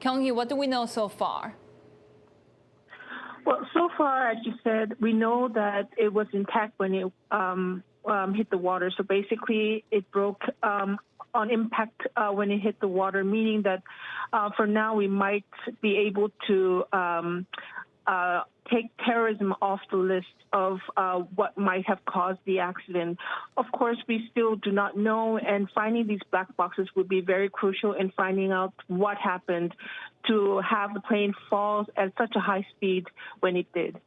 Kyunghee, what do we know so far? Well, so far, as you said, we know that it was intact when it hit the water. So basically, it broke on impact when it hit the water, meaning that for now we might be able to take terrorism off the list of what might have caused the accident. Of course, we still do not know, and finding these black boxes would be very crucial in finding out what happened to have the plane fall at such a high speed when it did.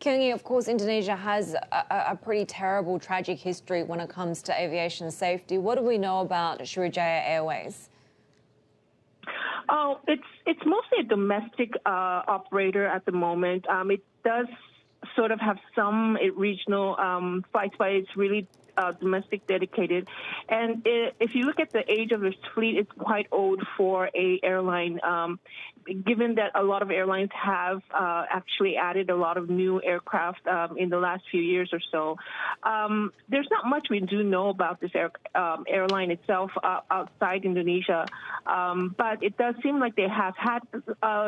Kyunghee, of course, Indonesia has a pretty terrible, tragic history when it comes to aviation safety. What do we know about Sriwijaya Airways? Oh, it's mostly a domestic operator at the moment. It does sort of have some regional flights, but it's really domestic dedicated. And if you look at the age of its fleet, it's quite old for a airline, given that a lot of airlines have actually added a lot of new aircraft in the last few years or so. There's not much we do know about this airline itself outside Indonesia, but it does seem like they have had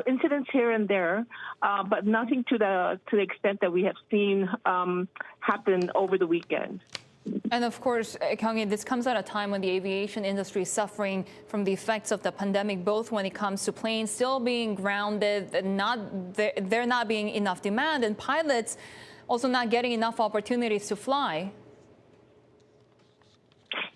incidents here and there, but nothing to the extent that we have seen happen over the weekend. And of course, Kyunghee, this comes at a time when the aviation industry is suffering from the effects of the pandemic, both when it comes to planes still being grounded, there not being enough demand, and pilots also not getting enough opportunities to fly.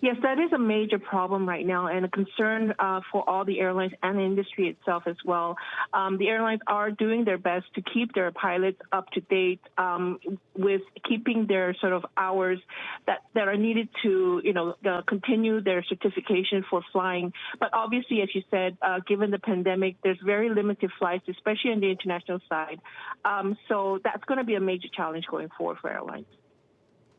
Yes, that is a major problem right now and a concern for all the airlines and the industry itself as well. The airlines are doing their best to keep their pilots up to date with keeping their sort of hours that are needed to, continue their certification for flying. But obviously, as you said, given the pandemic, there's very limited flights, especially on the international side. So that's going to be a major challenge going forward for airlines.